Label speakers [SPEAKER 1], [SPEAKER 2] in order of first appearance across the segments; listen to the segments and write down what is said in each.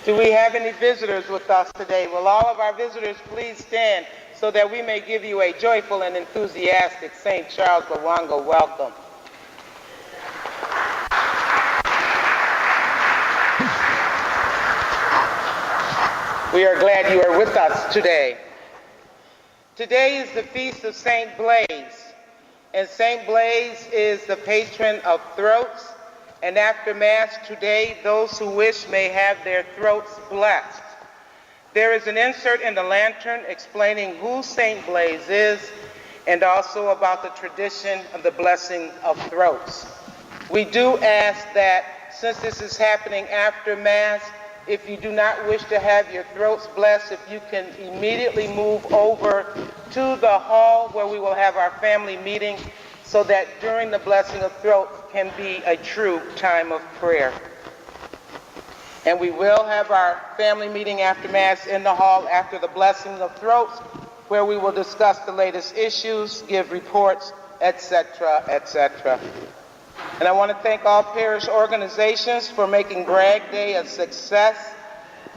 [SPEAKER 1] Do we have any visitors with us today? Will all of our visitors please stand so that we may give you a joyful and enthusiastic St. Charles Lwanga welcome. We are glad you are with us today. Today is the feast of St. Blaise, and St. Blaise is the patron of throats. And after Mass today, those who wish may have their throats blessed. There is an insert in the lantern explaining who St. Blaise is and also about the tradition of the blessing of throats. We do ask that, since this is happening after Mass, if you do not wish to have your throats blessed, if you can immediately move over to the hall where we will have our family meeting, so that during the blessing of throats can be a true time of prayer. And we will have our family meeting after Mass in the hall after the blessing of throats, where we will discuss the latest issues, give reports, etc., etc. And I want to thank all parish organizations for making Bragg Day a success.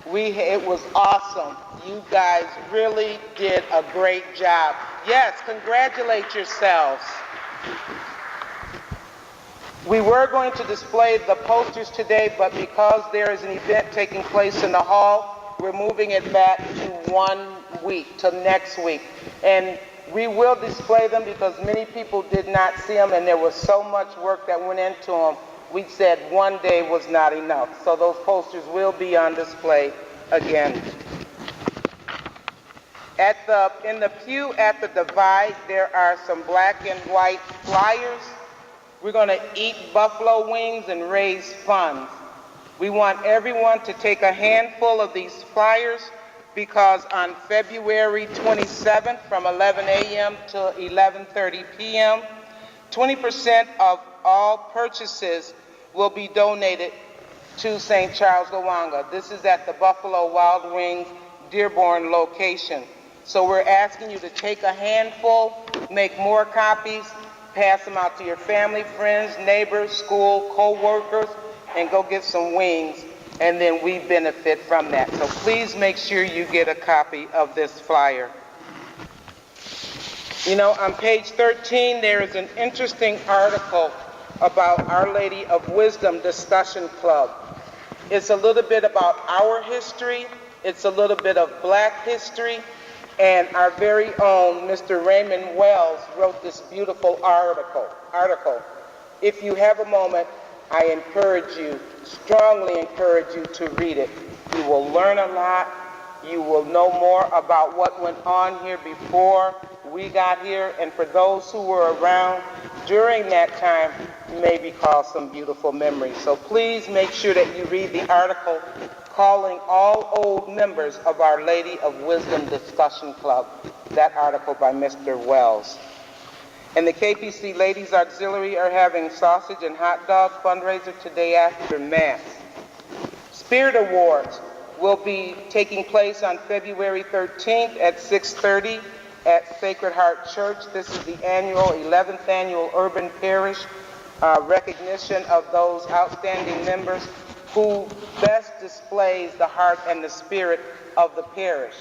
[SPEAKER 1] It was awesome. You guys really did a great job. Yes, congratulate yourselves. We were going to display the posters today, but because there is an event taking place in the hall, we're moving it back to 1 week, to next week. And we will display them because many people did not see them, and there was so much work that went into them. We said one day was not enough. So those posters will be on display again. In the pew at the divide, there are some black and white flyers. We're going to eat buffalo wings and raise funds. We want everyone to take a handful of these flyers because on February 27th from 11 a.m. to 11:30 p.m., 20% of all purchases will be donated to St. Charles Lwanga. This is at the Buffalo Wild Wings Dearborn location. So we're asking you to take a handful, make more copies, pass them out to your family, friends, neighbors, school, co-workers, and go get some wings, and then we benefit from that. So please make sure you get a copy of this flyer. You know, on page 13, there is an interesting article about Our Lady of Wisdom Discussion Club. It's a little bit about our history, it's a little bit of black history, and our very own Mr. Raymond Wells wrote this beautiful article. If you have a moment, I encourage you, strongly encourage you to read it. You will learn a lot. You will know more about what went on here before we got here. And for those who were around during that time, you may recall some beautiful memories. So please make sure that you read the article calling all old members of Our Lady of Wisdom Discussion Club, that article by Mr. Wells. And the KPC Ladies Auxiliary are having sausage and hot dog fundraiser today after Mass. Spirit Awards will be taking place on February 13th at 6:30 at Sacred Heart Church. This is the 11th annual Urban Parish recognition of those outstanding members who best displays the heart and the spirit of the parish.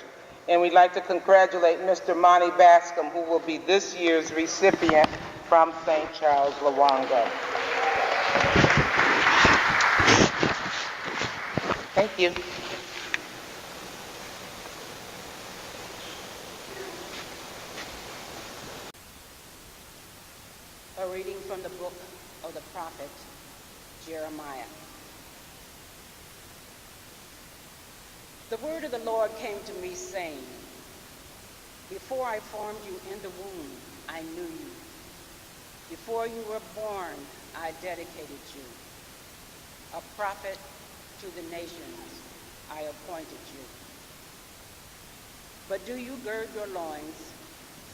[SPEAKER 1] And we'd like to congratulate Mr. Monty Bascom, who will be this year's recipient from St. Charles Lwanga. Thank you.
[SPEAKER 2] A reading from the book of the prophet Jeremiah. The word of the Lord came to me, saying, Before I formed you in the womb, I knew you. Before you were born, I dedicated you. A prophet to the nations, I appointed you. But do you gird your loins?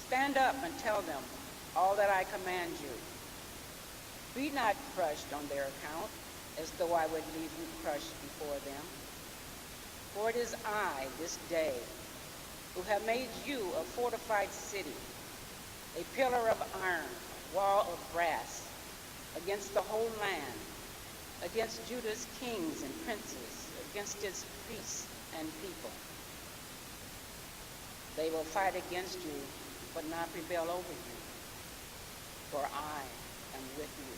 [SPEAKER 2] Stand up and tell them all that I command you. Be not crushed on their account, as though I would leave you crushed before them. For it is I, this day, who have made you a fortified city, a pillar of iron, wall of brass, against the whole land. against Judah's kings and princes, against its priests and people. They will fight against you, but not prevail over you, for I am with you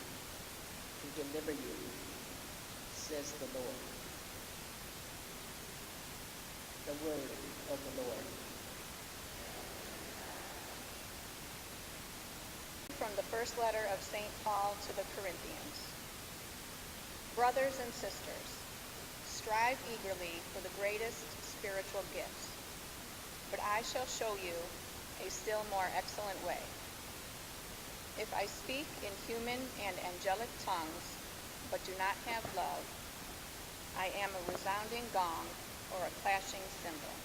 [SPEAKER 2] to deliver you, says the Lord. The word of the Lord.
[SPEAKER 3] From the first letter of St. Paul to the Corinthians. Brothers and sisters, strive eagerly for the greatest spiritual gifts, but I shall show you a still more excellent way. If I speak in human and angelic tongues, but do not have love, I am a resounding gong or a clashing cymbal.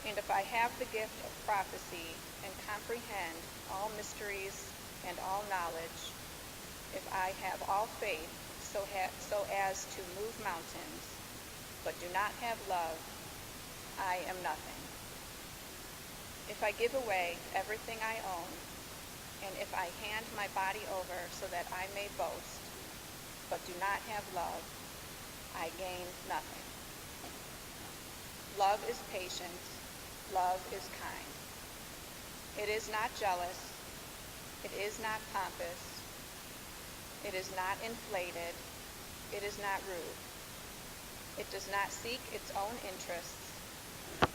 [SPEAKER 3] And if I have the gift of prophecy and comprehend all mysteries and all knowledge, if I have all faith so as to move mountains, but do not have love, I am nothing. If I give away everything I own, and if I hand my body over so that I may boast, but do not have love, I gain nothing. Love is patient. Love is kind. It is not jealous. It is not pompous. It is not inflated. It is not rude. It does not seek its own interests.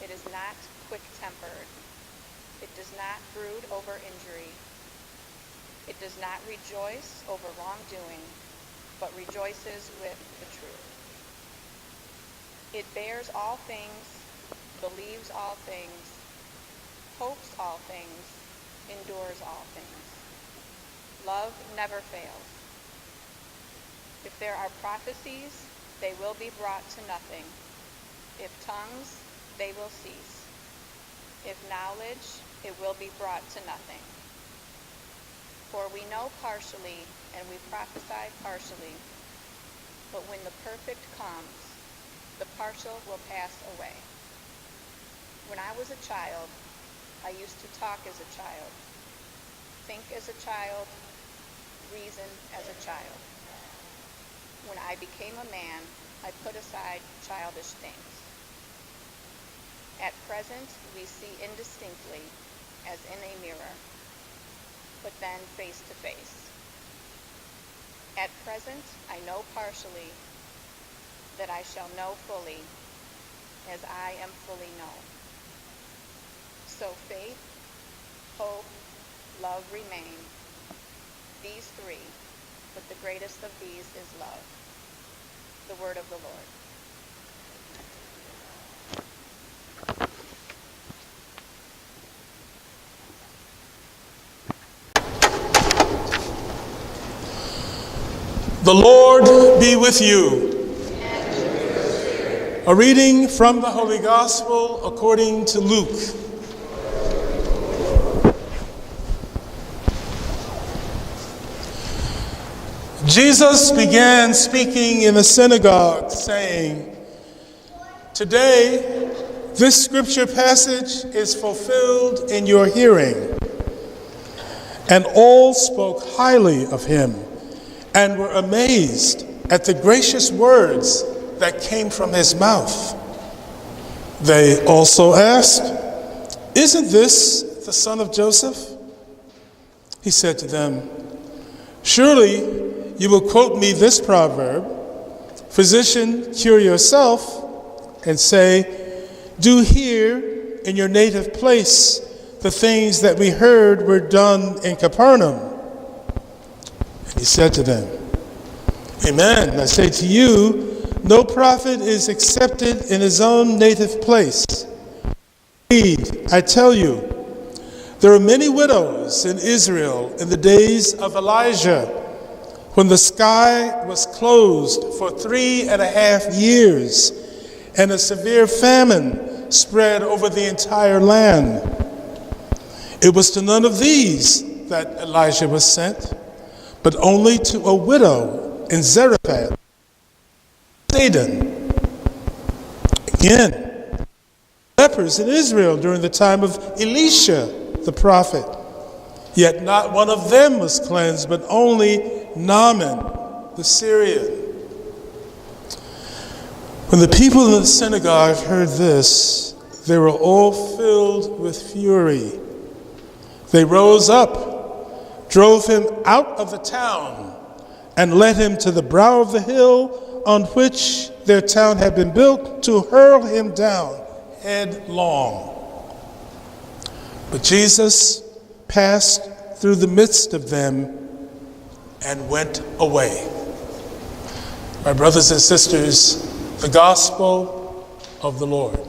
[SPEAKER 3] It is not quick-tempered. It does not brood over injury. It does not rejoice over wrongdoing, but rejoices with the truth. It bears all things, believes all things, hopes all things, endures all things. Love never fails. If there are prophecies, they will be brought to nothing. If tongues, they will cease. If knowledge, it will be brought to nothing. For we know partially, and we prophesy partially, but when the perfect comes, the partial will pass away. When I was a child, I used to talk as a child, think as a child, reason as a child. When I became a man, I put aside childish things. At present, we see indistinctly, as in a mirror, but then face to face. At present, I know partially, that I shall know fully, as I am fully known. So faith, hope, love remain, these three, but the greatest of these is love. The word of the Lord.
[SPEAKER 4] The Lord be with you. A reading from the Holy Gospel according to Luke. Jesus began speaking in the synagogue, saying, "Today, this scripture passage is fulfilled in your hearing." And all spoke highly of him and were amazed at the gracious words that came from his mouth. They also asked, "Isn't this the son of Joseph?" He said to them, "Surely you will quote me this proverb, 'Physician, cure yourself,' and say, 'Do here in your native place the things that we heard were done in Capernaum.'" And he said to them, "Amen, I say to you, no prophet is accepted in his own native place. Indeed, I tell you, there were many widows in Israel in the days of Elijah, when the sky was closed for 3.5 years, and a severe famine spread over the entire land. It was to none of these that Elijah was sent, but only to a widow in Zarephath, Sidon. Again, lepers in Israel during the time of Elisha the prophet. Yet not one of them was cleansed, but only Naaman, the Syrian. When the people in the synagogue heard this, they were all filled with fury. They rose up, drove him out of the town, and led him to the brow of the hill on which their town had been built, to hurl him down headlong. But Jesus passed through the midst of them and went away. My brothers and sisters, the gospel of the Lord.